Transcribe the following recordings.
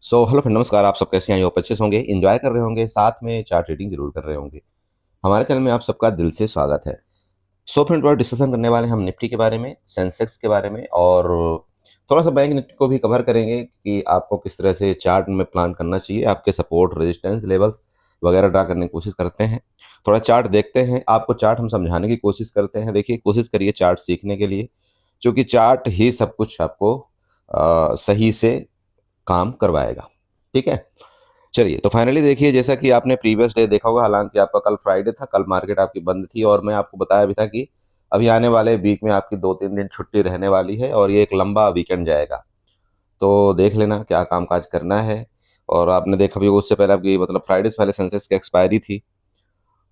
Hello friend, नमस्कार। आप सब कैसे हैं? आई होप अच्छे से होंगे, एंजॉय कर रहे होंगे, साथ में चार्ट रीडिंग जरूर कर रहे होंगे। हमारे चैनल में आप सबका दिल से स्वागत है। फ्रेंड, थोड़ा डिस्कशन करने वाले हैं हम निफ्टी के बारे में, सेंसेक्स के बारे में, और थोड़ा सा बैंक निफ्टी को भी कवर करेंगे कि आपको किस तरह से चार्ट में प्लान करना चाहिए। आपके सपोर्ट, रेजिस्टेंस लेवल्स वगैरह ड्रा करने की कोशिश करते हैं। थोड़ा चार्ट देखते हैं, आपको चार्ट हम समझाने की कोशिश करते हैं। देखिए, कोशिश करिए चार्ट सीखने के लिए, क्योंकि चार्ट ही सब कुछ आपको सही से काम करवाएगा। ठीक है, चलिए। तो फाइनली देखिए, जैसा कि आपने प्रीवियस डे देखा होगा, हालांकि आपका कल फ्राइडे था, कल मार्केट आपकी बंद थी, और मैं आपको बताया भी था कि अभी आने वाले वीक में आपकी 2-3 दिन छुट्टी रहने वाली है और ये एक लंबा वीकेंड जाएगा। तो देख लेना क्या कामकाज करना है। और आपने देखा भी होगा, उससे पहले आपकी मतलब फ्राइडे से पहले सेंसेक्स की एक्सपायरी थी,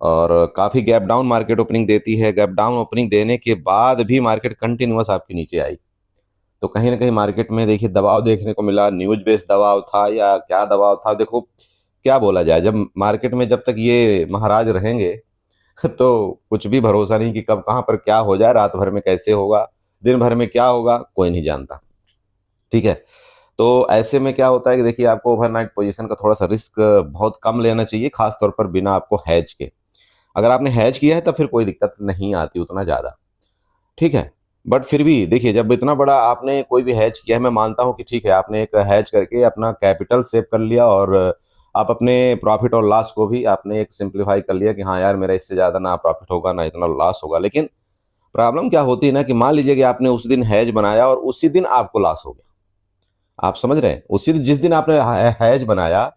और काफ़ी गैप डाउन मार्केट ओपनिंग देती है। गैप डाउन ओपनिंग देने के बाद भी मार्केट कंटिन्यूअस आपके नीचे आई। तो कहीं ना कहीं मार्केट में देखिए दबाव देखने को मिला। न्यूज बेस्ड दबाव था या क्या दबाव था, देखो क्या बोला जाए, जब मार्केट में जब तक ये महाराज रहेंगे तो कुछ भी भरोसा नहीं कि कब कहाँ पर क्या हो जाए, रात भर में कैसे होगा, दिन भर में क्या होगा, कोई नहीं जानता। ठीक है, तो ऐसे में क्या होता है कि देखिए, आपको ओवरनाइट पोजीशन का थोड़ा सा रिस्क बहुत कम लेना चाहिए, खास तौर पर बिना आपको हैज के। अगर आपने हैज किया है तो फिर कोई दिक्कत नहीं आती उतना ज़्यादा। ठीक है, बट फिर भी देखिए, जब इतना बड़ा आपने कोई भी हैज किया है, मैं मानता हूं कि ठीक है, आपने एक हैज करके अपना कैपिटल सेव कर लिया, और आप अपने प्रॉफिट और लॉस को भी आपने एक सिंप्लीफाई कर लिया कि हाँ यार, मेरा इससे ज़्यादा ना प्रॉफिट होगा ना इतना लॉस होगा। लेकिन प्रॉब्लम क्या होती है ना, कि मान लीजिए कि आपने उस दिन हैज बनाया और उसी दिन आपको लॉस हो गया। आप समझ रहे हैं? उसी दिन, जिस दिन आपने हैज बनाया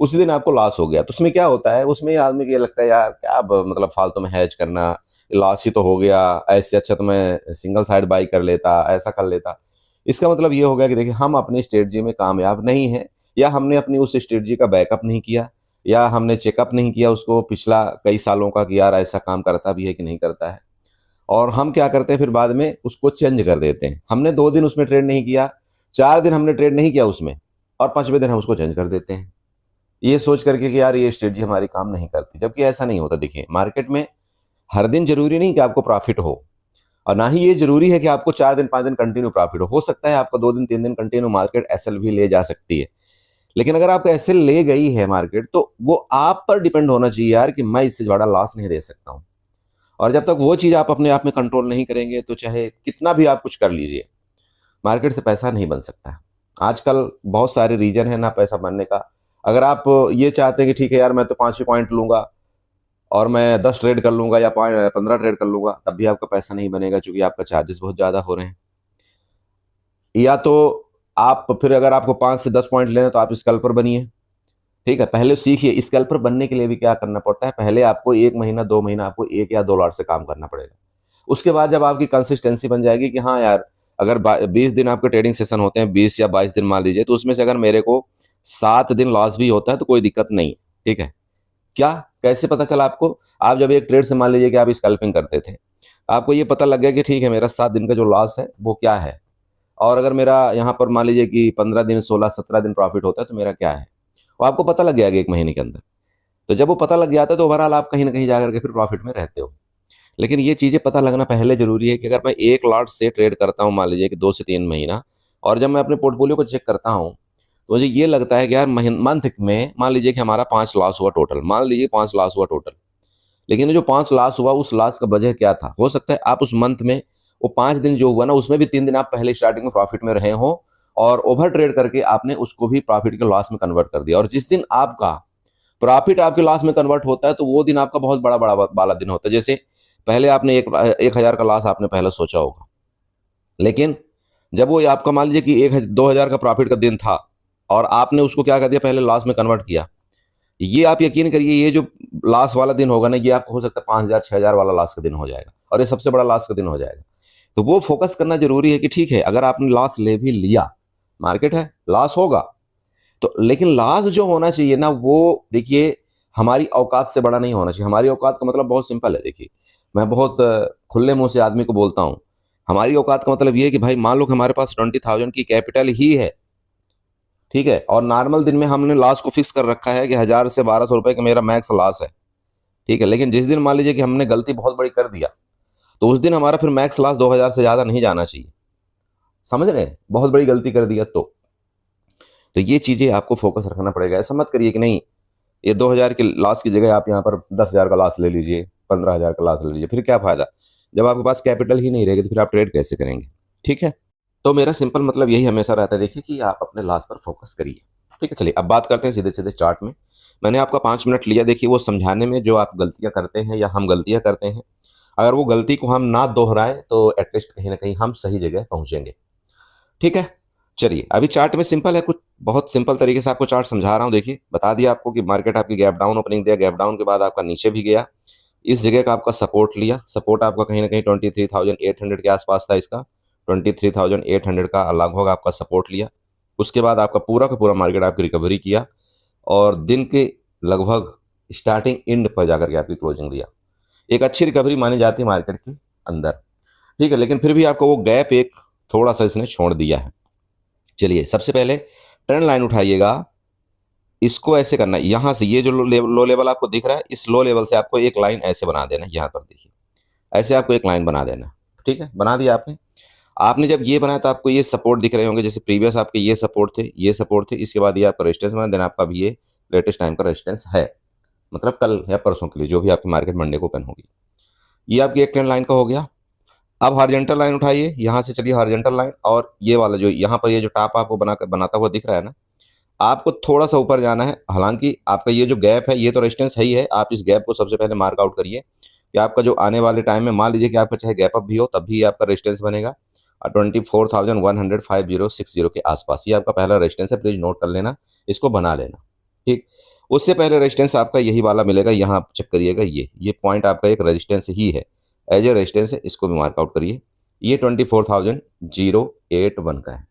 उसी दिन आपको लॉस हो गया, तो उसमें क्या होता है, उसमें आदमी को ये लगता है यार क्या मतलब फालतू में हैज करना, लॉस ही तो हो गया, ऐसे अच्छा तो मैं सिंगल साइड बाई कर लेता, ऐसा कर लेता। इसका मतलब ये हो गया कि देखिए, हम अपनी स्ट्रेटजी में कामयाब नहीं है, या हमने अपनी उस स्ट्रेटजी का बैकअप नहीं किया, या हमने चेकअप नहीं किया उसको पिछला कई सालों का कि यार ऐसा काम करता भी है कि नहीं करता है। और हम क्या करते हैं, फिर बाद में उसको चेंज कर देते हैं। हमने 2 दिन उसमें ट्रेड नहीं किया, 4 दिन हमने ट्रेड नहीं किया उसमें, और 5वें दिन हम उसको चेंज कर देते हैं, ये सोच करके कि यार ये स्ट्रेटजी हमारी काम नहीं करती। जबकि ऐसा नहीं होता। देखिए, मार्केट में हर दिन जरूरी नहीं कि आपको प्रॉफिट हो, और ना ही ये जरूरी है कि आपको 4 दिन 5 दिन कंटिन्यू प्रॉफिट हो सकता है आपका 2 दिन 3 दिन कंटिन्यू मार्केट एसएल भी ले जा सकती है। लेकिन अगर आपका एसएल ले गई है मार्केट, तो वो आप पर डिपेंड होना चाहिए यार, कि मैं इससे बड़ा लॉस नहीं दे सकता हूँ। और जब तक वो चीज आप अपने आप में कंट्रोल नहीं करेंगे, तो चाहे कितना भी आप कुछ कर लीजिए, मार्केट से पैसा नहीं बन सकता। आजकल बहुत सारे रीजन है ना पैसा बनने का। अगर आप ये चाहते हैं कि ठीक है यार, मैं तो 5 ही पॉइंट लूंगा और मैं 10 ट्रेड कर लूंगा या 15 ट्रेड कर लूंगा, तब भी आपका पैसा नहीं बनेगा, क्योंकि आपका चार्जेस बहुत ज्यादा हो रहे हैं। या तो आप फिर, अगर आपको 5 से 10 पॉइंट लेना, तो आप स्कैल्पर बनिए। ठीक है, पहले सीखिए। स्कैल्पर बनने के लिए भी क्या करना पड़ता है, पहले आपको 1 महीना 2 महीना आपको 1 या 2 लॉट से काम करना पड़ेगा। उसके बाद जब आपकी कंसिस्टेंसी बन जाएगी कि हाँ यार, अगर 20 दिन आपके ट्रेडिंग सेशन होते हैं, 20 या 22 दिन मान लीजिए, तो उसमें से अगर मेरे को 7 दिन लॉस भी होता है तो कोई दिक्कत नहीं। ठीक है, क्या, कैसे पता चला आपको? आप जब एक ट्रेड से मान लीजिए कि आप स्कैल्पिंग करते थे, आपको ये पता लग गया कि ठीक है, मेरा 7 दिन का जो लॉस है वो क्या है, और अगर मेरा यहाँ पर मान लीजिए कि 15 दिन 16 17 दिन प्रॉफिट होता है, तो मेरा क्या है, वो आपको पता लग गया कि 1 महीने के अंदर। तो जब वो पता लग जाता है, तो ओवरऑल आप कहीं ना कहीं जाकर के फिर प्रॉफिट में रहते हो। लेकिन ये चीज़ें पता लगना पहले जरूरी है, कि अगर मैं एक लॉट से ट्रेड करता हूँ मान लीजिए कि 2 से 3 महीना, और जब मैं अपने पोर्टफोलियो को चेक करता हूँ, तो मुझे ये लगता है कि यार मंथ में मान लीजिए कि हमारा 5 लॉस हुआ टोटल, मान लीजिए 5 लॉस हुआ टोटल। लेकिन जो 5 लॉस हुआ, उस लॉस का वजह क्या था? हो सकता है आप उस मंथ में, वो 5 दिन जो हुआ ना, उसमें भी 3 दिन आप पहले स्टार्टिंग में प्रॉफिट में रहे हो, और ओवर ट्रेड करके आपने उसको भी प्रॉफिट के लॉस में कन्वर्ट कर दिया। और जिस दिन आपका प्रॉफिट आपके लॉस में कन्वर्ट होता है, तो वो दिन आपका बहुत बड़ा बड़ा वाला दिन होता है। जैसे पहले आपने 1,000 का लॉस आपने पहले सोचा होगा, लेकिन जब वो आपका मान लीजिए कि 1 2 हज़ार का प्रॉफिट का दिन था, और आपने उसको क्या कर दिया, पहले लॉस में कन्वर्ट किया, ये आप यकीन करिए, ये जो लॉस वाला दिन होगा ना, ये आपको हो सकता है 5,000 6,000 वाला लॉस का दिन हो जाएगा, और ये सबसे बड़ा लॉस का दिन हो जाएगा। तो वो फोकस करना जरूरी है कि ठीक है, अगर आपने लॉस ले भी लिया, मार्केट है, लॉस होगा, तो लेकिन लॉस जो होना चाहिए ना, वो देखिए हमारी औकात से बड़ा नहीं होना चाहिए। हमारी औकात का मतलब बहुत सिंपल है। देखिए, मैं बहुत खुले मुंह से आदमी को बोलता हूँ, हमारी औकात का मतलब ये है कि भाई मान लो कि हमारे पास 20,000 की कैपिटल ही है। ठीक है, और नॉर्मल दिन में हमने लॉस को फिक्स कर रखा है कि 1,000 से 1,200 रुपए का मेरा मैक्स लॉस है। ठीक है, लेकिन जिस दिन मान लीजिए कि हमने गलती बहुत बड़ी कर दिया, तो उस दिन हमारा फिर मैक्स लॉस 2,000 से ज्यादा नहीं जाना चाहिए। समझ रहे हैं? बहुत बड़ी गलती कर दिया तो तो ये चीज़ें आपको फोकस रखना पड़ेगा। ऐसा मत करिए कि नहीं, ये 2000 के लॉस की जगह आप यहाँ पर 10,000 का लॉस ले लीजिए, 15,000 का लॉस ले लीजिए, फिर क्या फ़ायदा? जब आपके पास कैपिटल ही नहीं रहेगी तो फिर आप ट्रेड कैसे करेंगे? ठीक है? तो मेरा सिंपल मतलब यही हमेशा रहता है, देखिए कि आप अपने लॉस पर फोकस करिए। ठीक है, चलिए अब बात करते हैं सीधे-सीधे चार्ट में। मैंने आपका 5 मिनट लिया, देखिए वो समझाने में जो आप गलतियाँ करते हैं या हम गलतियाँ करते हैं, अगर वो गलती को हम ना दोहराएँ तो एटलीस्ट कहीं न कहीं हम सही जगह पहुँचेंगे। ठीक है? चलिए, अभी चार्ट में सिंपल है, कुछ बहुत सिंपल तरीके से आपको चार्ट समझा रहा हूँ। देखिए, बता दिया आपको कि मार्केट आपकी गैप डाउन ओपनिंग दिया, गैप डाउन के बाद आपका नीचे भी गया। इस जगह का आपका सपोर्ट लिया, सपोर्ट आपका कहीं न कहीं 23,800 के आसपास था इसका, 23,800 का लगभग आपका सपोर्ट लिया। उसके बाद आपका पूरा का पूरा मार्केट आपकी रिकवरी किया और दिन के लगभग स्टार्टिंग एंड पर जाकर के आपकी क्लोजिंग दिया। एक अच्छी रिकवरी मानी जाती है मार्केट के अंदर, ठीक है? लेकिन फिर भी आपको वो गैप एक थोड़ा-सा इसने छोड़ दिया है। चलिए, सबसे पहले ट्रेंड लाइन उठाइएगा, इसको ऐसे करना है, यहाँ से ये जो लो लेवल आपको दिख रहा है, इस लो लेवल से आपको एक लाइन ऐसे बना देना है, यहाँ पर देखिए, ऐसे आपको एक लाइन बना देना है, ठीक है? बना दिया आपने। आपने जब ये बनाया तो आपको ये सपोर्ट दिख रहे होंगे, जैसे प्रीवियस आपके ये सपोर्ट थे, इसके बाद ये आपका रेजिस्टेंस बना, देन आपका अभी ये लेटेस्ट टाइम का रेजिस्टेंस है, मतलब कल या परसों के लिए जो भी आपकी मार्केट मंडे को ओपन होगी। ये आपकी एक ट्रेंड लाइन का हो गया। अब हॉरिजॉन्टल लाइन उठाइए, यहाँ से चलिए हॉरिजॉन्टल लाइन, और ये वाला जो यहाँ पर ये जो टॉप आपको बनाता हुआ दिख रहा है ना, आपको थोड़ा-सा ऊपर जाना है। हालाँकि आपका ये जो गैप है, ये तो रेजिस्टेंस है ही है। आप इस गैप को सबसे पहले मार्क आउट करिए कि आपका जो आने वाले टाइम में, मान लीजिए कि आपका चाहे गैप अप भी हो, तब भी आपका रेजिस्टेंस बनेगा 24,150-60 के आसपास। ये आपका पहला रेजिस्टेंस है, प्लीज़ नोट कर लेना, इसको बना लेना, ठीक? उससे पहले रेजिस्टेंस आपका यही वाला मिलेगा, यहाँ आप चेक करिएगा, ये पॉइंट आपका एक रेजिस्टेंस ही है, एज ए रेजिस्टेंस है, इसको भी मार्क आउट करिए। ये 24,081 का है।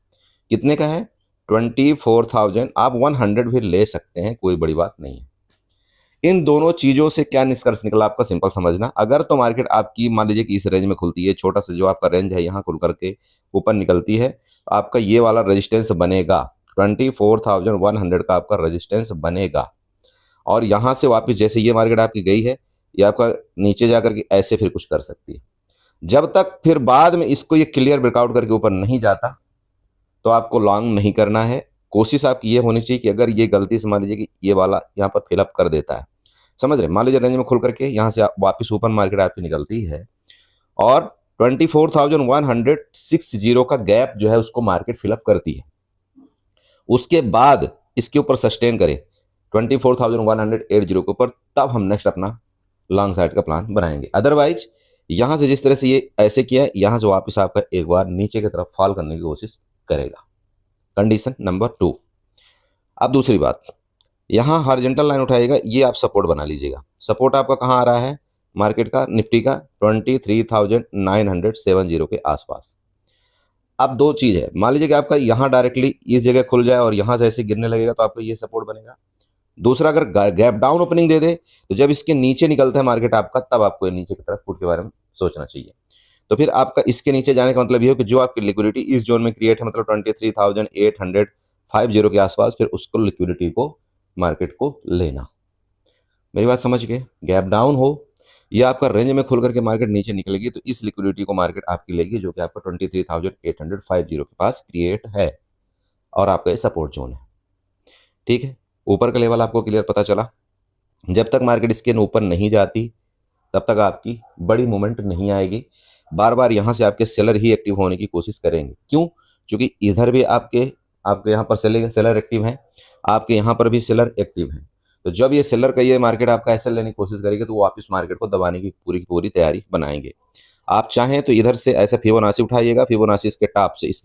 कितने का है? 24,000। आप 100 भी ले सकते हैं, कोई बड़ी बात नहीं है। इन दोनों चीज़ों से क्या निष्कर्ष निकला आपका, सिंपल समझना। अगर तो मार्केट आपकी मान लीजिए कि इस रेंज में खुलती है, छोटा सा जो आपका रेंज है यहाँ खुल करके ऊपर निकलती है, तो आपका ये वाला रेजिस्टेंस बनेगा, 24,100 का आपका रेजिस्टेंस बनेगा। और यहाँ से वापस जैसे ये मार्केट आपकी गई है, ये आपका नीचे जाकर के ऐसे फिर कुछ कर सकती है। जब तक फिर बाद में इसको ये क्लियर ब्रेकआउट करके ऊपर नहीं जाता, तो आपको लॉन्ग नहीं करना है। कोशिश आपकी ये होनी चाहिए कि अगर ये गलती से मान लीजिए कि ये वाला यहाँ पर फिलअप कर देता है, समझ रहे? मान लीजिए रेंज में खुल करके यहाँ से वापस ऊपर मार्केट आपकी निकलती है और 24,160 का गैप जो है उसको मार्केट फिलअप करती है, उसके बाद इसके ऊपर सस्टेन करे 24,180 के ऊपर, तब हम नेक्स्ट अपना लॉन्ग साइड का प्लान बनाएंगे। अदरवाइज यहाँ से जिस तरह से ये ऐसे किया है, यहाँ से वापस आपका एक बार नीचे की तरफ फॉल करने की कोशिश करेगा। Condition number 2। अब दूसरी बात, यहाँ हॉरिजॉन्टल लाइन उठाइएगा, ये आप सपोर्ट बना लीजिएगा। सपोर्ट आपका कहाँ आ रहा है मार्केट का, निफ्टी का 23,970 के आसपास। अब दो चीज़ है, मान लीजिए कि आपका यहाँ डायरेक्टली इस जगह खुल जाए और यहाँ से ऐसे गिरने लगेगा तो आपको ये सपोर्ट बनेगा। दूसरा, अगर गैप डाउन ओपनिंग दे दे तो जब इसके नीचे निकलता है मार्केट आपका, तब आपको नीचे की तरफ पुट के बारे में सोचना चाहिए। तो फिर आपका इसके नीचे जाने का मतलब ये हो कि जो आपकी लिक्विडिटी इस जोन में क्रिएट है, मतलब 23,850 के आसपास, फिर उसको लिक्विडिटी को मार्केट को लेना। मेरी बात समझ गए? गैप डाउन हो या आपका रेंज में खुल करके मार्केट नीचे निकलेगी तो इस लिक्विडिटी को मार्केट आपकी लेगी, जो कि आपका 23,850 के पास क्रिएट है और आपका ये सपोर्ट जोन है। ठीक है, ऊपर का लेवल आपको क्लियर पता चला। जब तक मार्केट इसके ऊपर नहीं जाती तब तक आपकी बड़ी मूवमेंट नहीं आएगी। बार बार यहाँ से आपके सेलर ही एक्टिव होने की कोशिश करेंगे। क्यों? क्योंकि इधर भी आपके यहाँ पर सेलर एक्टिव हैं, आपके यहाँ पर भी सेलर एक्टिव हैं। तो जब ये सेलर का ये मार्केट आपका एसएल लेने की कोशिश करेगी तो वो वापस मार्केट को दबाने की पूरी तैयारी बनाएंगे। आप चाहें तो इधर से ऐसे फिबोनाची उठाइएगा, फिबोनाची इसके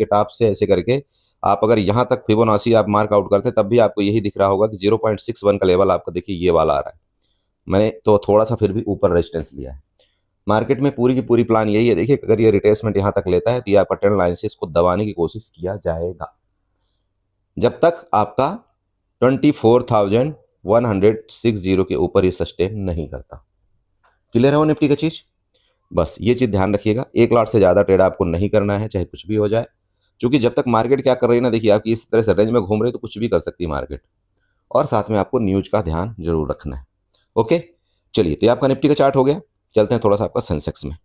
टॉप से ऐसे करके आप अगर यहाँ तक फिबोनाची आप मार्क आउट करते तब भी आपको यही दिख रहा होगा कि 0.61 का लेवल आपका देखिए ये वाला आ रहा है। मैंने तो थोड़ा सा फिर भी ऊपर रेजिस्टेंस लिया है। मार्केट में पूरी की पूरी प्लान यही है, देखिए अगर ये रिट्रेसमेंट यहाँ तक लेता है तो ये आपका ट्रेंड लाइन से इसको दबाने की कोशिश किया जाएगा जब तक आपका 24,160 के ऊपर ये सस्टेन नहीं करता। क्लियर है वो निफ्टी का चीज़? बस ये चीज़ ध्यान रखिएगा, एक लॉट से ज़्यादा ट्रेड आपको नहीं करना है, चाहे कुछ भी हो जाए। क्योंकि जब तक मार्केट क्या कर रही है ना, देखिए आपकी इस तरह से रेंज में घूम रही है तो कुछ भी कर सकती है मार्केट। और साथ में आपको न्यूज का ध्यान जरूर रखना है। ओके, चलिए, तो ये आपका निफ्टी का चार्ट हो गया। चलते हैं थोड़ा सा आपका सेंसेक्स में।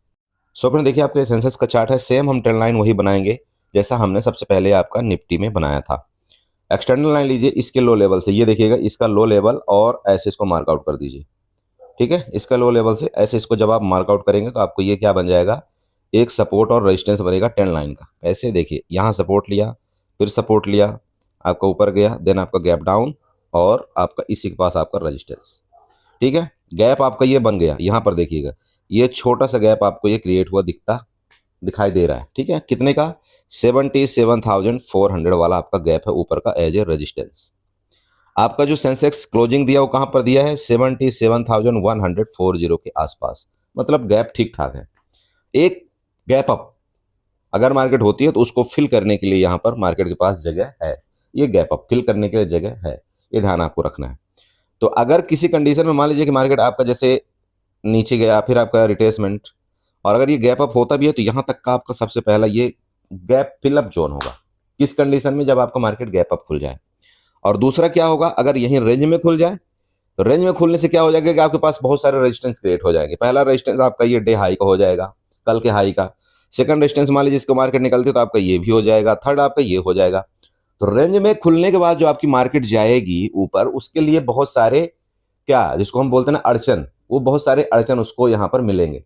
सो फ्रेंड देखिए आपके सेंसेक्स का चार्ट है, सेम हम ट्रेंड लाइन वही बनाएंगे जैसा हमने सबसे पहले आपका निफ्टी में बनाया था। एक्सटर्नल लाइन लीजिए इसके लो लेवल से, ये देखिएगा इसका लो लेवल, और ऐसे इसको मार्कआउट कर दीजिए। ठीक है, इसका लो लेवल से ऐसे इसको जब आप मार्कआउट करेंगे तो आपको ये क्या बन जाएगा, एक सपोर्ट और रेजिस्टेंस बनेगा 10 लाइन का। ऐसे देखिए, यहाँ सपोर्ट लिया, फिर सपोर्ट लिया, आपका ऊपर गया, देन आपका गैप डाउन, और आपका इसी के पास आपका रेजिस्टेंस। ठीक है, गैप आपका ये बन गया। यहाँ पर देखिएगा ये छोटा सा गैप आपको ये क्रिएट हुआ दिखाई दे रहा है। ठीक है, कितने का, 77,400 वाला आपका गैप है ऊपर का एज ए रेजिस्टेंस। आपका जो सेंसेक्स क्लोजिंग दिया वो कहां पर दिया है, 77,140 के आसपास, मतलब गैप ठीक ठाक है। एक गैप अप अगर मार्केट होती है तो उसको फिल करने के लिए यहाँ पर मार्केट के पास जगह है, ये गैप अप फिल करने के लिए जगह है, ये ध्यान आपको रखना है। तो अगर किसी कंडीशन में मान लीजिए कि मार्केट आपका जैसे नीचे गया, फिर आपका रिट्रेसमेंट, और अगर ये गैप अप होता भी है तो यहाँ तक का आपका सबसे पहला ये गैप फिलअप जोन होगा। किस कंडीशन में, जब आपका मार्केट गैप अप खुल जाए। और दूसरा क्या होगा, अगर यही रेंज में खुल जाए तो रेंज में खुलने से क्या हो जाएगा कि आपके पास बहुत सारे रेजिस्टेंस क्रिएट हो जाएंगे। पहला रेजिस्टेंस आपका ये डे हाई का हो जाएगा, कल के हाई का। सेकंड रेजिस्टेंस मान लीजिए इसको मार्केट निकलती है तो आपका ये भी हो जाएगा, थर्ड आपका ये हो जाएगा। तो रेंज में खुलने के बाद जो आपकी मार्केट जाएगी ऊपर, उसके लिए बहुत सारे क्या, जिसको हम बोलते हैं ना अड़चन, वो बहुत सारे अड़चन उसको यहाँ पर मिलेंगे।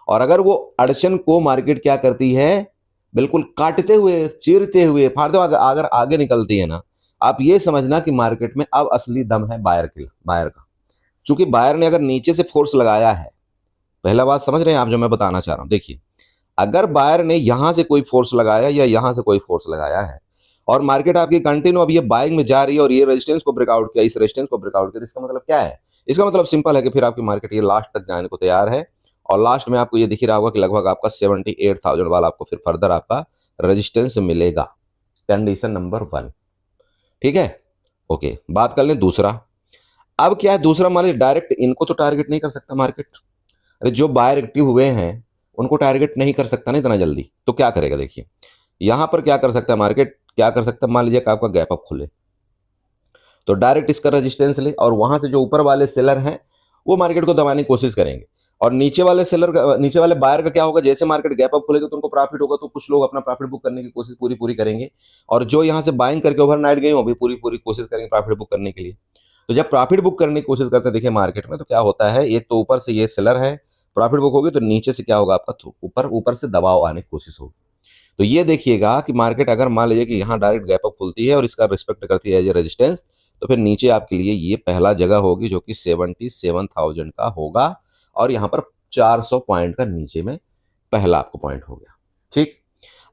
और अगर वो अड़चन को मार्केट क्या करती है, बिल्कुल काटते हुए, चीरते हुए, फाड़ते हुए अगर आगे निकलती है ना, आप ये समझना कि मार्केट में अब असली दम है बायर का। चूंकि बायर ने अगर नीचे से फोर्स लगाया है, पहला बात समझ रहे हैं आप जो मैं बताना चाह रहा हूं, देखिए अगर बायर ने यहां से कोई फोर्स लगाया या यहां से कोई फोर्स लगाया है, और मार्केट आपकी कंटिन्यू अब ये बाइंग में जा रही है और ये रेजिस्टेंस को ब्रेकआउट किया, इस रेजिस्टेंस को ब्रेकआउट किया, इसका मतलब क्या है, इसका मतलब सिंपल है कि फिर आपकी मार्केट ये लास्ट तक जाने को तैयार है। और लास्ट में आपको ये दिख ही रहा होगा कि लगभग आपका 78,000 वाला आपको फिर फर्दर आपका रेजिस्टेंस मिलेगा। Condition number 1। ठीक है, ओके, बात कर लें दूसरा। अब क्या है, दूसरा मान लीजिए डायरेक्ट इनको तो टारगेट नहीं कर सकता मार्केट, अरे जो बायर एक्टिव हुए हैं उनको टारगेट नहीं कर सकता ना इतना जल्दी, तो क्या करेगा, देखिए यहां पर क्या कर सकता है मार्केट, क्या कर सकता है, मान लीजिए कि आपका गैप अप खुले तो डायरेक्ट इसका रेजिस्टेंस ले, और वहां से जो ऊपर वाले सेलर हैं वो मार्केट को दबाने की कोशिश करेंगे। और नीचे वाले सेलर का, नीचे वाले बायर का क्या होगा, जैसे मार्केट गैप अप खुलेगा तो उनको प्रॉफिट होगा, तो कुछ लोग अपना प्रॉफिट बुक करने की कोशिश पूरी पूरी करेंगे, और जो यहाँ से बाइंग करके ओवरनाइट गए वो भी पूरी पूरी कोशिश करेंगे प्रॉफिट बुक करने के लिए। तो जब प्रॉफिट बुक करने की कोशिश करते हैं देखिए मार्केट में, तो क्या होता है, एक तो ऊपर से ये सेलर है, प्रॉफिट बुक होगी तो नीचे से क्या होगा आपका, ऊपर ऊपर से दबाव आने की कोशिश होगी। तो ये देखिएगा कि मार्केट अगर मान लीजिए कि यहाँ डायरेक्ट गैप अप खुलती है और इसका रिस्पेक्ट करती है एज ए रेजिस्टेंस, तो फिर नीचे आपके लिए ये पहला जगह होगी जो कि 77,000 का होगा, और यहाँ पर 400 पॉइंट का नीचे में पहला आपको पॉइंट हो गया। ठीक,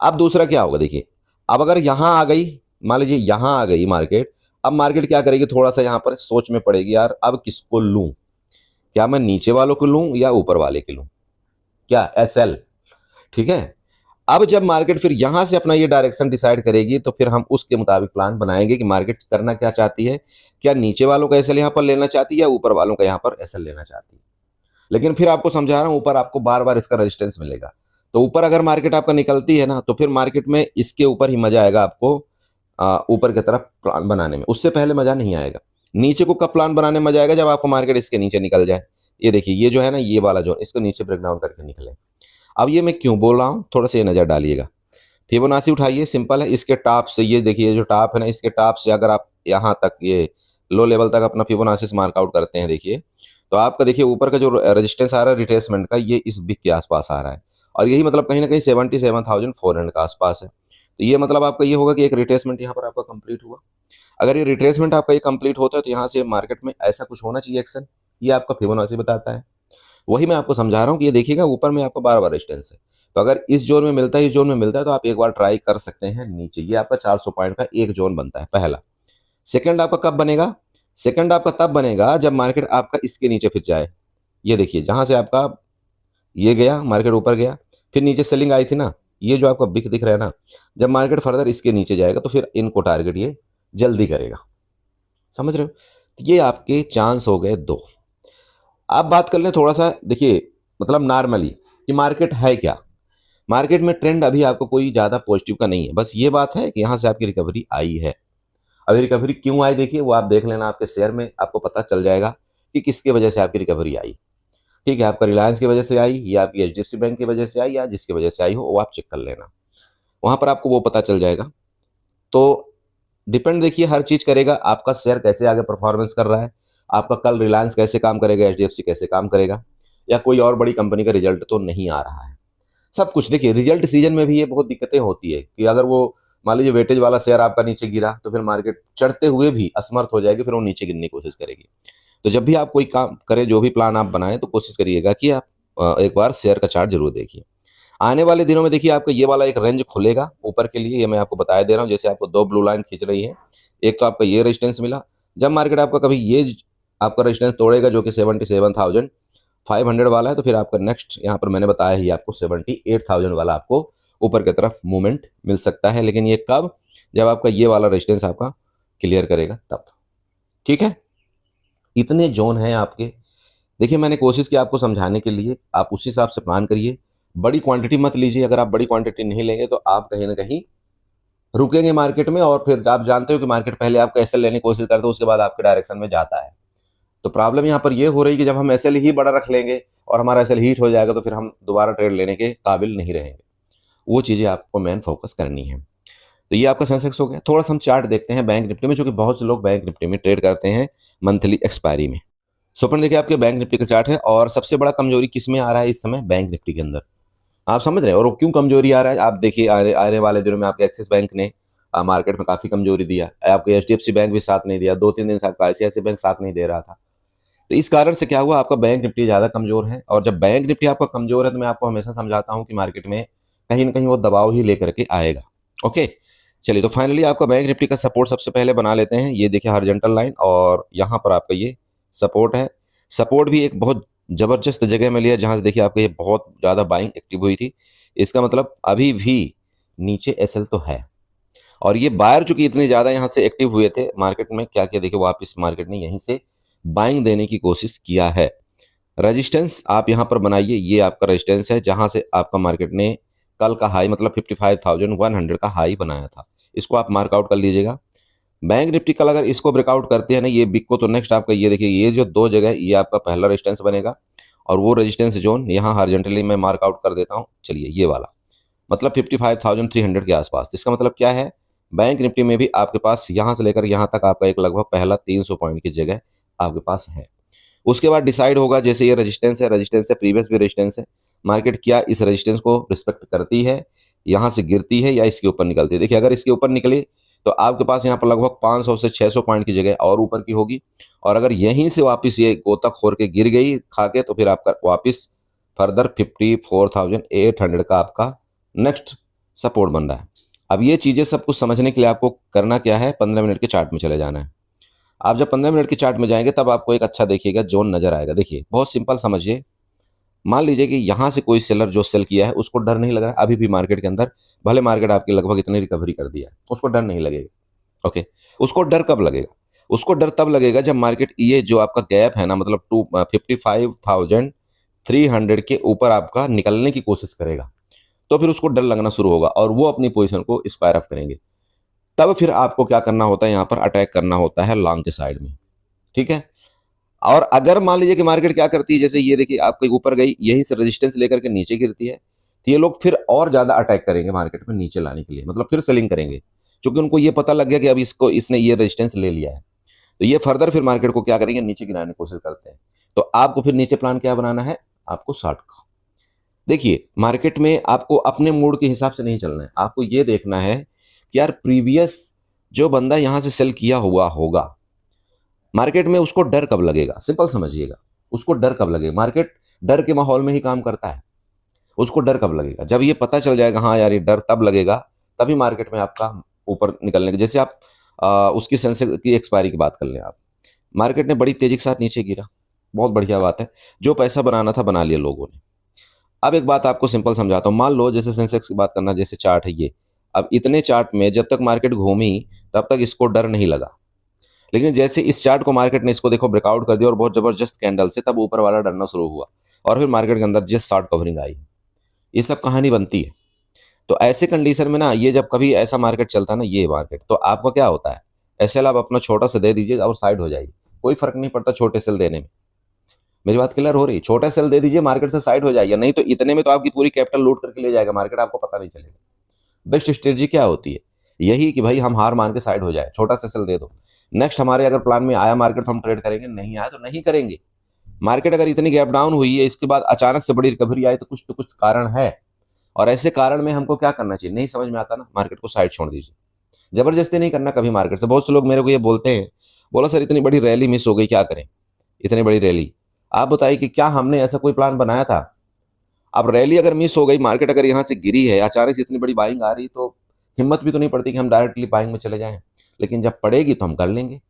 अब दूसरा क्या होगा, देखिए अब अगर यहाँ आ गई, मान लीजिए यहाँ आ गई मार्केट, अब मार्केट क्या करेगी, थोड़ा सा यहाँ पर सोच में पड़ेगी, यार अब किसको लूं, क्या मैं नीचे वालों को लूं या ऊपर वाले के लूं, क्या एसएल। ठीक है, अब जब मार्केट फिर यहां से अपना ये डायरेक्शन डिसाइड करेगी तो फिर हम उसके मुताबिक प्लान बनाएंगे कि मार्केट करना क्या चाहती है, क्या नीचे वालों का एसएल यहां पर लेना चाहती है या ऊपर वालों का यहां पर एसएल लेना चाहती है। लेकिन फिर आपको समझा रहा हूं, ऊपर आपको बार बार इसका रेजिस्टेंस मिलेगा, तो ऊपर अगर मार्केट आपका निकलती है ना तो फिर मार्केट में इसके ऊपर ही मजा आएगा आपको, ऊपर की तरफ प्लान बनाने में, उससे पहले मजा नहीं आएगा। नीचे को कब प्लान बनाने में मजा आएगा, जब आपको मार्केट इसके नीचे निकल जाए। ये देखिए ये जो है ना, ये वाला जो इसको नीचे ब्रेक डाउन करके निकले। अब ये मैं क्यों बोल रहा हूँ, थोड़ा सा ये नजर डालिएगा। फिबोनाची उठाइए, सिंपल है, इसके टॉप से ये देखिए जो टॉप है ना, इसके टॉप से अगर आप यहाँ तक ये लो लेवल तक अपना फिबोनाची से मार्कआउट करते हैं, देखिए तो आपका देखिए ऊपर का जो रेजिस्टेंस आ रहा है रिट्रेसमेंट का, ये इस बिग के आसपास आ रहा है, और यही मतलब कहीं ना कहीं 77,400 के आसपास है। तो ये मतलब आपका ये होगा कि एक रिट्रेसमेंट यहाँ पर आपका कंप्लीट हुआ। अगर ये रिट्रेसमेंट आपका ये कंप्लीट होता है तो यहाँ से मार्केट में ऐसा कुछ होना चाहिए एक्शन, ये आपका फिबोनाची बताता है। वही मैं आपको समझा रहा हूँ कि ये देखिएगा ऊपर में आपका बार बार रेजिस्टेंस है, तो अगर इस जोन में मिलता है, इस जोन में मिलता है, तो आप एक बार ट्राई कर सकते हैं नीचे, ये आपका 400 पॉइंट का एक जोन बनता है पहला। सेकंड आपका कब बनेगा, सेकंड आपका तब बनेगा जब मार्केट आपका इसके नीचे फिर जाए। ये देखिए जहां से आपका ये गया, मार्केट ऊपर गया, फिर नीचे सेलिंग आई थी ना, ये जो आपका बिक दिख रहा है ना, जब मार्केट फर्दर इसके नीचे जाएगा तो फिर इनको टारगेट ये जल्दी करेगा। समझ रहे हो, तो ये आपके चांस हो गए दो। अब बात कर लें थोड़ा सा, देखिए मतलब नॉर्मली कि मार्केट है क्या, मार्केट में ट्रेंड अभी आपको कोई ज़्यादा पॉजिटिव का नहीं है, बस ये बात है कि यहाँ से आपकी रिकवरी आई है। अभी रिकवरी क्यों आई देखिए वो आप देख लेना, आपके शेयर में आपको पता चल जाएगा कि किसके वजह से आपकी रिकवरी आई। ठीक है, आपका रिलायंस की वजह से आई या आपकी एचडीएफसी बैंक की वजह से आई या जिसकी वजह से आई हो वो आप चेक कर लेना, वहाँ पर आपको वो पता चल जाएगा। तो डिपेंड देखिए हर चीज़ करेगा, आपका शेयर कैसे आगे परफॉर्मेंस कर रहा है, आपका कल रिलायंस कैसे काम करेगा, एचडीएफसी कैसे काम करेगा, या कोई और बड़ी कंपनी का रिजल्ट तो नहीं आ रहा है। सब कुछ देखिए, रिजल्ट सीजन में भी ये बहुत दिक्कतें होती है कि अगर वो मान लीजिए वेटेज वाला शेयर आपका नीचे गिरा तो फिर मार्केट चढ़ते हुए भी असमर्थ हो जाएगी, फिर वो नीचे गिरने की कोशिश करेगी। तो जब भी आप कोई काम करें, जो भी प्लान आप बनाएं, तो कोशिश करिएगा कि आप एक बार शेयर का चार्ट जरूर देखिए। आने वाले दिनों में देखिए आपका ये वाला एक रेंज खुलेगा ऊपर के लिए, ये मैं आपको बता दे रहा हूँ। जैसे आपको दो ब्लू लाइन खींच रही है, एक तो आपका ये रेजिस्टेंस मिला, जब मार्केट आपका कभी ये आपका रेजिस्टेंस तोड़ेगा जो कि 77,500 वाला है, तो फिर आपका नेक्स्ट यहाँ पर मैंने बताया ही आपको 78,000 वाला आपको ऊपर की तरफ मूवमेंट मिल सकता है। लेकिन ये कब, जब आपका ये वाला रेजिस्टेंस आपका क्लियर करेगा तब। ठीक है, इतने जोन हैं आपके। देखिए मैंने कोशिश की आपको समझाने के लिए, आप उसी हिसाब से प्लान करिए। बड़ी क्वांटिटी मत लीजिए, अगर आप बड़ी क्वांटिटी नहीं लेंगे तो आप कहीं ना कहीं रुकेंगे मार्केट में, और फिर आप जानते हो कि मार्केट पहले आपका एसएल लेने की कोशिश करते हो, उसके बाद आपके डायरेक्शन में जाता है। तो प्रॉब्लम यहाँ पर ये हो रही है कि जब हम एसएल ही बड़ा रख लेंगे और हमारा एसएल हीट हो जाएगा, तो फिर हम दोबारा ट्रेड लेने के काबिल नहीं रहेंगे। वो चीज़ें आपको मेन फोकस करनी है। तो ये आपका सेंसेक्स हो गया। थोड़ा सा हम चार्ट देखते हैं बैंक निफ्टी में, जो कि बहुत से लोग बैंक निफ्टी में ट्रेड करते हैं मंथली एक्सपायरी में। सो फ्रेंड देखिए आपके बैंक निफ्टी का चार्ट है, और सबसे बड़ा कमजोरी किस में आ रहा है इस समय, बैंक निफ्टी के अंदर। आप समझ रहे हैं, और वो क्यों कमजोरी आ रहा है, आप देखिए आने वाले दिनों में आपके एक्सिस बैंक ने मार्केट में काफी कमजोरी दिया, आपके एचडीएफसी बैंक भी साथ नहीं दिया, 2-3 दिन से आपका आईसीआईसीआई बैंक साथ नहीं दे रहा था। तो इस कारण से क्या हुआ, आपका बैंक निफ्टी ज्यादा कमजोर है। और जब बैंक निफ्टी आपका कमजोर है, तो मैं आपको हमेशा समझाता हूं कि मार्केट में कहीं ना कहीं वो दबाव ही लेकर के आएगा। ओके, चलिए, तो फाइनली आपका बैंक निफ्टी का सपोर्ट सबसे पहले बना लेते हैं। ये देखिए हॉरिजॉन्टल लाइन, और यहाँ पर आपका ये सपोर्ट है। सपोर्ट भी एक बहुत जबरदस्त जगह में लिया, जहां से देखिए आपका ये बहुत ज्यादा बाइंग एक्टिव हुई थी। इसका मतलब अभी भी नीचे एसएल तो है, और ये बायर चूंकि इतने ज्यादा यहाँ से एक्टिव हुए थे मार्केट में, क्या किया देखिए वापस मार्केट ने यहीं से बाइंग देने की कोशिश किया है। रेजिस्टेंस आप यहाँ पर बनाइए, ये आपका रेजिस्टेंस है जहां से आपका मार्केट ने कल का हाई मतलब 55,100 का हाई बनाया था। इसको आप मार्कआउट कर लीजिएगा। बैंक निफ्टी कल अगर इसको ब्रेकआउट करते हैं ना ये बिग को, तो नेक्स्ट आपका ये देखिए, ये जो दो जगह ये आपका पहला रेजिस्टेंस बनेगा, और वो रेजिस्टेंस जोन यहाँ हॉरिजॉन्टली मैं मार्कआउट कर देता हूँ। चलिए, ये वाला मतलब 55,300 के आसपास। इसका मतलब क्या है, बैंक निफ्टी में भी आपके पास यहाँ से लेकर यहाँ तक आपका एक लगभग पहला 300 पॉइंट की जगह आपके पास है। उसके बाद डिसाइड होगा, जैसे ये रेजिस्टेंस है, रेजिस्टेंस है, प्रीवियस भी रेजिस्टेंस है, मार्केट क्या इस रेजिस्टेंस को रिस्पेक्ट करती है, यहाँ से गिरती है या इसके ऊपर निकलती है। देखिए अगर इसके ऊपर निकली तो आपके पास यहाँ पर लगभग 500 से 600 पॉइंट की जगह और ऊपर की होगी, और अगर यहीं से वापस ये गोताखोर के गिर गई खा के, तो फिर आपका वापस फर्दर 54,800 का आपका नेक्स्ट सपोर्ट बन रहा है। अब ये चीज़ें सब कुछ समझने के लिए आपको करना क्या है, 15 मिनट के चार्ट में चले जाना है। आप जब 15 मिनट के चार्ट में जाएंगे तब आपको एक अच्छा देखिएगा जोन नजर आएगा। देखिए बहुत सिंपल समझिए, मान लीजिए कि यहाँ से कोई सेलर जो सेल किया है उसको डर नहीं लग रहा है अभी भी मार्केट के अंदर, भले मार्केट आपकी लगभग इतनी रिकवरी कर दिया है, उसको डर नहीं लगेगा। ओके, उसको डर कब लगेगा, उसको डर तब लगेगा जब मार्केट ये जो आपका गैप है ना, मतलब 55,300 के ऊपर आपका निकलने की कोशिश करेगा, तो फिर उसको डर लगना शुरू होगा और वो अपनी पोजीशन को स्क्वायर ऑफ करेंगे। तब फिर आपको क्या करना होता है, यहाँ पर अटैक करना होता है लॉन्ग के साइड में। ठीक है, और अगर मान लीजिए कि मार्केट क्या करती है, जैसे ये देखिए आपके ऊपर गई, यहीं से रेजिस्टेंस लेकर के नीचे गिरती है, तो ये लोग फिर और ज्यादा अटैक करेंगे मार्केट में नीचे लाने के लिए, मतलब फिर सेलिंग करेंगे, क्योंकि उनको ये पता लग गया कि अब इसने ये रेजिस्टेंस ले लिया है। तो ये फर्दर फिर मार्केट को क्या करेंगे, नीचे गिराने की कोशिश करते हैं। तो आपको फिर नीचे प्लान क्या बनाना है, आपको शॉर्ट का। देखिए मार्केट में आपको अपने मूड के हिसाब से नहीं चलना है, आपको ये देखना है कि यार प्रीवियस जो बंदा यहां से सेल किया हुआ होगा, मार्केट में उसको डर कब लगेगा, सिंपल समझिएगा, उसको डर कब लगेगा। मार्केट डर के माहौल में ही काम करता है, उसको डर कब लगेगा, जब ये पता चल जाएगा हाँ यार ये डर तब लगेगा, तभी मार्केट में आपका ऊपर निकलने का। जैसे आप उसकी सेंसेक्स की एक्सपायरी की बात कर लें, आप मार्केट ने बड़ी तेजी के साथ नीचे गिरा, बहुत बढ़िया बात है, जो पैसा बनाना था बना लिया लोगों ने। अब एक बात आपको सिंपल समझाता हूँ, मान लो जैसे सेंसेक्स की बात करना, जैसे चार्ट है ये, अब इतने चार्ट में जब तक मार्केट घूमी तब तक इसको डर नहीं लगा, लेकिन जैसे इस चार्ट को मार्केट ने इसको देखो ब्रेकआउट कर दिया और बहुत जबरदस्त कैंडल से, तब ऊपर वाला डरना शुरू हुआ और फिर मार्केट के अंदर जस्ट शॉर्ट कवरिंग आई। ये सब कहानी बनती है। तो ऐसे कंडीशन में ना, ये जब कभी ऐसा मार्केट चलता है ना, ये मार्केट, तो आपका क्या होता है, एसएल आप अपना छोटा सा दे दीजिए और साइड हो जाइए, कोई फर्क नहीं पड़ता छोटे सेल देने में। मेरी बात क्लियर हो रही, छोटा सेल दे दीजिए, मार्केट से साइड हो जाइए, नहीं तो इतने में तो आपकी पूरी कैपिटल लूट करके ले जाएगा मार्केट, आपको पता नहीं चलेगा। बेस्ट स्ट्रेटजी क्या होती है, यही कि भाई हम हार मान के साइड हो जाए, छोटा सा सेल दे दो। नेक्स्ट हमारे अगर प्लान में आया मार्केट तो हम ट्रेड करेंगे, नहीं आया तो नहीं करेंगे। मार्केट अगर इतनी गैप डाउन हुई है, इसके बाद अचानक से बड़ी रिकवरी आई तो कुछ कारण है। और ऐसे कारण में हमको क्या करना चाहिए, नहीं समझ में आता ना, मार्केट को साइड छोड़ दीजिए। जबरदस्ती नहीं करना कभी मार्केट से। बहुत से लोग मेरे को ये बोलते हैं, बोला सर इतनी बड़ी रैली मिस हो गई, क्या करें, इतनी बड़ी रैली। आप बताइए कि क्या हमने ऐसा कोई प्लान बनाया था? अब रैली अगर मिस हो गई, मार्केट अगर यहाँ से गिरी है, अचानक से इतनी बड़ी बाइंग आ रही, तो हिम्मत भी तो नहीं पड़ती कि हम डायरेक्टली बाइंग में चले जाएं। लेकिन जब पड़ेगी तो हम कर लेंगे,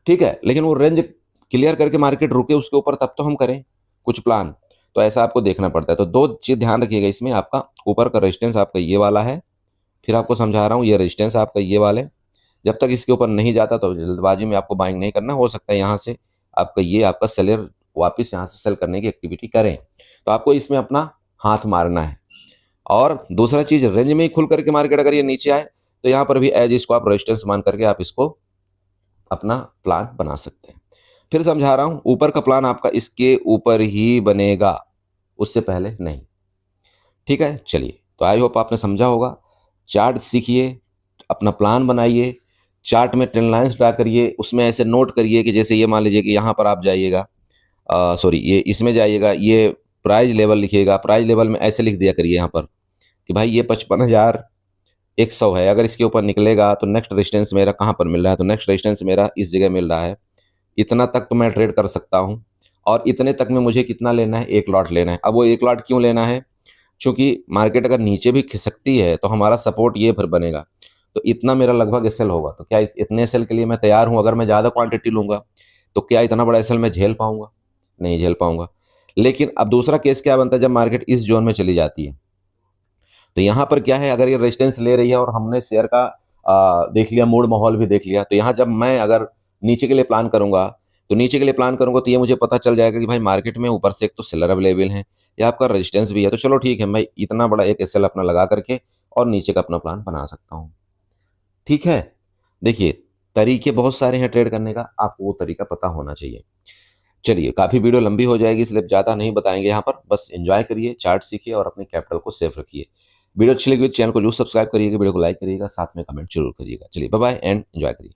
ठीक है। लेकिन वो रेंज क्लियर करके मार्केट रुके उसके ऊपर, तब तो हम करें कुछ प्लान। तो ऐसा आपको देखना पड़ता है। तो दो चीज ध्यान रखिएगा इसमें, आपका ऊपर का रेजिस्टेंस आपका ये वाला है, फिर आपको समझा रहा हूँ ये रेजिस्टेंस आपका ये वाले। जब तक इसके ऊपर नहीं जाता तो जल्दबाजी में आपको बाइंग नहीं करना। हो सकता है यहाँ से आपका ये आपका सेलर वापस यहाँ से सेल करने की एक्टिविटी करें, तो आपको इसमें अपना हाथ मारना है। और दूसरा चीज, रेंज में ही खुल करके मार्केट अगर ये नीचे आए तो यहाँ पर भी एज इसको आप रेजिस्टेंस मान करके आप इसको अपना प्लान बना सकते हैं। फिर समझा रहा हूं, ऊपर का प्लान आपका इसके ऊपर ही बनेगा, उससे पहले नहीं, ठीक है। चलिए, तो आई होप आपने समझा होगा। चार्ट सीखिए, अपना प्लान बनाइए, चार्ट में ट्रेंड लाइंस ड्रा करिए, उसमें ऐसे नोट करिए कि जैसे ये मान लीजिए कि यहाँ पर आप जाइएगा, सॉरी ये इसमें जाइएगा, ये प्राइस लेवल लिखिएगा, प्राइस लेवल में ऐसे लिख दिया करिए यहाँ पर कि भाई ये 55,100 है, अगर इसके ऊपर निकलेगा तो नेक्स्ट रेजिस्टेंस मेरा कहाँ पर मिल रहा है, तो नेक्स्ट रेजिस्टेंस मेरा इस जगह मिल रहा है, इतना तक तो मैं ट्रेड कर सकता हूँ, और इतने तक में मुझे कितना लेना है, एक लॉट लेना है। अब वो एक लॉट क्यों लेना है, क्योंकि मार्केट अगर नीचे भी खिसकती है तो हमारा सपोर्ट ये फिर बनेगा, तो इतना मेरा लगभग एसएल होगा। तो क्या इतने एसएल के लिए मैं तैयार हूँ? अगर मैं ज़्यादा क्वांटिटी लूँगा तो क्या इतना बड़ा एसएल मैं झेल पाऊंगा? नहीं झेल पाऊंगा। लेकिन अब दूसरा केस क्या बनता है, जब मार्केट इस जोन में चली जाती है तो यहाँ पर क्या है, अगर ये रेजिस्टेंस ले रही है और हमने शेयर का देख लिया, मूड माहौल भी देख लिया, तो यहाँ जब मैं अगर नीचे के लिए प्लान करूंगा, तो नीचे के लिए प्लान करूंगा तो ये मुझे पता चल जाएगा कि भाई मार्केट में ऊपर से एक तो सेलर अवेलेबल है या आपका रेजिस्टेंस भी है, तो चलो ठीक है, मैं इतना बड़ा एक एसएल अपना लगा करके और नीचे का अपना प्लान बना सकता हूँ, ठीक है। देखिए, तरीके बहुत सारे हैं ट्रेड करने का, आपको वो तरीका पता होना चाहिए। चलिए, काफ़ी वीडियो लंबी हो जाएगी इसलिए ज़्यादा नहीं बताएंगे यहाँ पर, बस एंजॉय करिए, चार्ट सीखिए और अपने कैपिटल को सेफ रखिए। वीडियो अच्छी लगी तो चैनल को जरूर सब्सक्राइब करिएगा, वीडियो को लाइक करिएगा, साथ में कमेंट जरूर करिएगा। चलिए बाय बाय एंड एंजॉय करिए।